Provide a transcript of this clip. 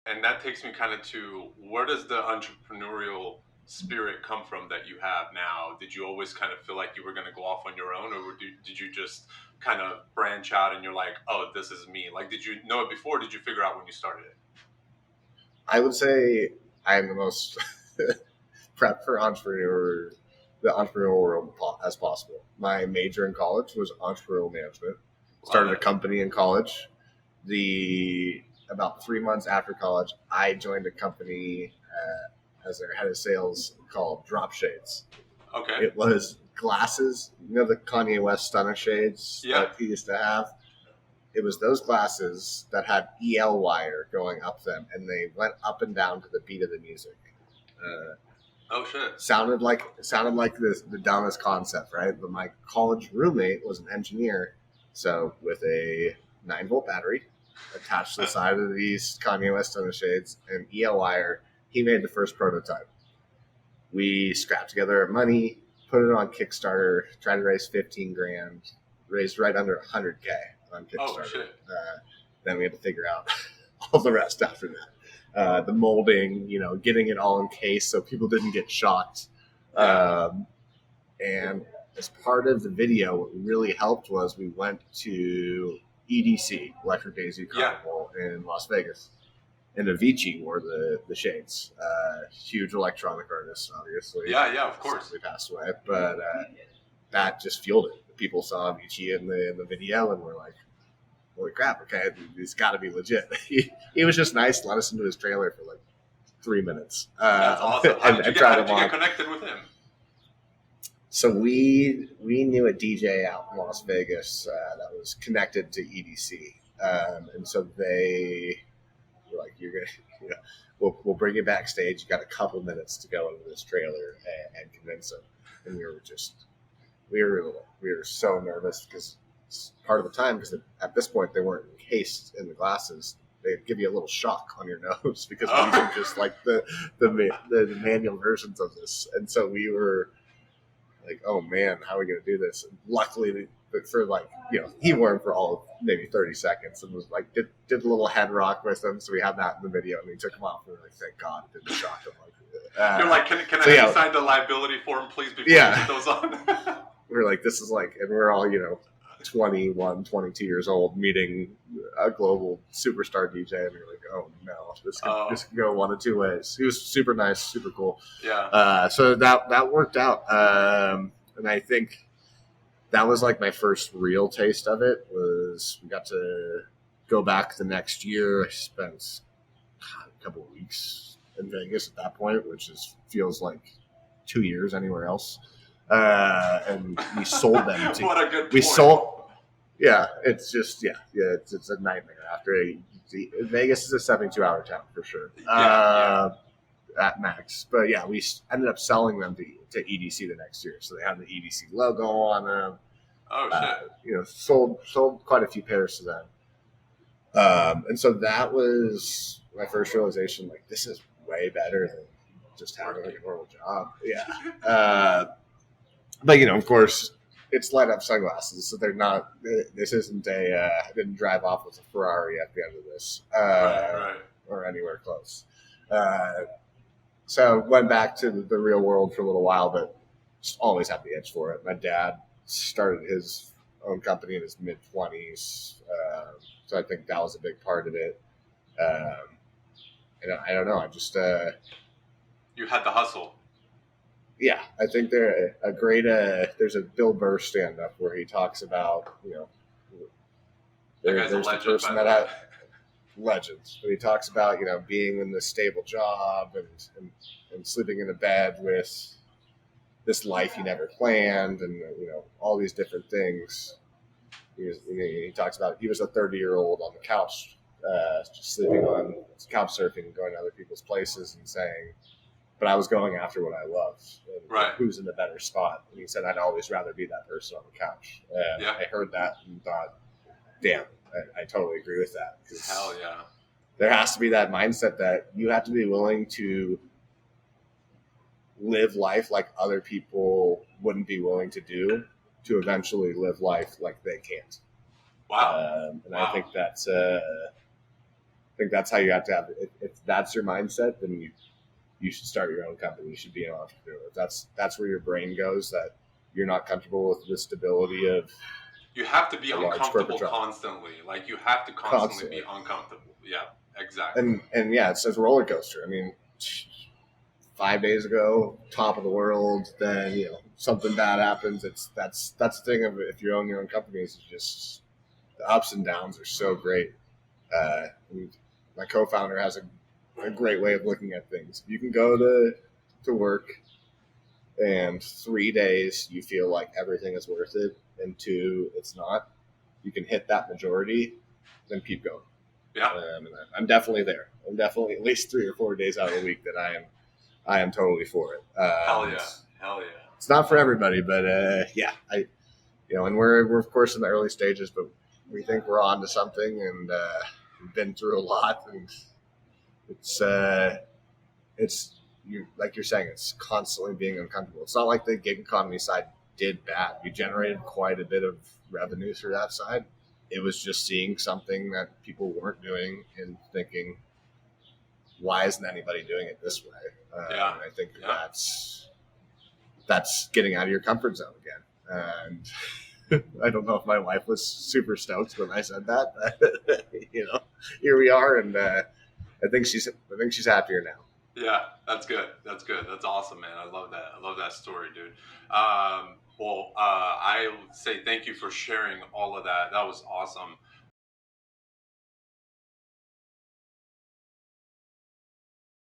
And that takes me kind of to, where does the entrepreneurial spirit come from that you have now? Did you always kind of feel like you were going to go off on your own, or did you just kind of branch out and you're like, oh, this is me? Like, did you know it before? Or did you figure out when you started it? I would say I am the most prepped for the entrepreneurial world as possible. My major in college was entrepreneurial management. Started a company in college. About 3 months after college, I joined a company as their head of sales called Drop Shades. Okay. It was glasses, the Kanye West stunner shades that he used to have. It was those glasses that had EL wire going up them, and they went up and down to the beat of the music. Oh shit! Sounded like the dumbest concept, right? But my college roommate was an engineer, so with a 9-volt battery attached to the side of these Kanye West stunner shades and EL wire, he made the first prototype. We scrapped together our money, put it on Kickstarter, tried to raise $15,000, raised right under $100K on Kickstarter. Oh shit! Then we had to figure out all the rest after that. The molding, getting it all encased so people didn't get shocked. And as part of the video, what really helped was we went to EDC, Electric Daisy Carnival in Las Vegas. And Avicii wore the shades. Huge electronic artist, obviously. Yeah, of course. He passed away, but that just fueled it. People saw Avicii in the video and were like, holy crap, okay, he's got to be legit. He was just nice, let us into his trailer for like 3 minutes. That's awesome. How did you get connected with him? So we knew a DJ out in Las Vegas that was connected to EDC. And so they were like, you're going to, we'll bring you backstage. You got a couple minutes to go into this trailer and convince him. And we were so nervous because part of the time, because at this point they weren't encased in the glasses, they'd give you a little shock on your nose because these are just like the manual versions of this. And so we were like, oh man, how are we going to do this? And luckily, for he wore them for all of maybe 30 seconds and was like, did a little head rock with them. So we had that in the video, and we took them off. And we were like, thank God, it didn't shock them. You're like, can I sign the liability form, please, before you put those on? We were like, this is like, and we're all 21, 22 years old, meeting a global superstar DJ, and we were like, oh no, this could go one of two ways. He was super nice, super cool. Yeah. So that worked out, and I think that was like my first real taste of it. Was we got to go back the next year. I spent a couple of weeks in Vegas at that point, which feels like 2 years anywhere else. And we sold them to. What a good point. We sold. Yeah, it's just it's a nightmare. Vegas is a 72-hour town for sure. At max, but yeah, we ended up selling them to EDC the next year, so they had the EDC logo on them. Oh shit! Sold quite a few pairs to them, and so that was my first realization. Like, this is way better than just having like a normal job. Yeah, but of course, it's light up sunglasses, so they're not. This isn't I didn't drive off with a Ferrari at the end of this, right. or anywhere close. So went back to the real world for a little while, but just always had the itch for it. My dad started his own company in his mid-20s, so I think that was a big part of it. And I don't know, I just you had the hustle. Yeah, I think they're a great. There's a Bill Burr stand-up where he talks about there's a legend, the person that had legends, but he talks about being in this stable job and sleeping in a bed with this life you never planned, and all these different things. He talks about he was a 30-year-old on the couch, just sleeping on couch surfing, going to other people's places, and saying, but I was going after what I love. Right. Who's in the better spot? And he said, I'd always rather be that person on the couch. And I heard that and thought, damn, I totally agree with that. Hell yeah. There has to be that mindset that you have to be willing to live life like other people wouldn't be willing to do to eventually live life like they can't. Wow. And I think that's think that's how you have to have it. If that's your mindset, then you should start your own company. You should be an entrepreneur. If that's where your brain goes, that you're not comfortable with the stability of You have to be a large corporate uncomfortable job. constantly. Like you have to constantly be uncomfortable. Yeah, exactly. And yeah, it says roller coaster. I mean, 5 days ago, top of the world, then something bad happens. That's the thing of if you own your own company, is just the ups and downs are so great. And my co-founder has a great way of looking at things. You can go to work, and 3 days you feel like everything is worth it, and 2, it's not. You can hit that majority, then keep going. Yeah, and I'm definitely there. I'm definitely at least 3 or 4 days out of the week that I am totally for it. hell yeah. It's not for everybody, but and we're of course in the early stages, but we think we're on to something, and we've been through a lot, and it's you like you're saying, it's constantly being uncomfortable. It's not like the gig economy side did bad. We generated quite a bit of revenue through that side. It was just seeing something that people weren't doing and thinking, why isn't anybody doing it this way? And I think that's getting out of your comfort zone again. And I don't know if my wife was super stoked when I said that. Here we are, and I think she's happier now. Yeah, that's good. That's awesome, man. I love that story, dude. I say thank you for sharing all of that. That was awesome.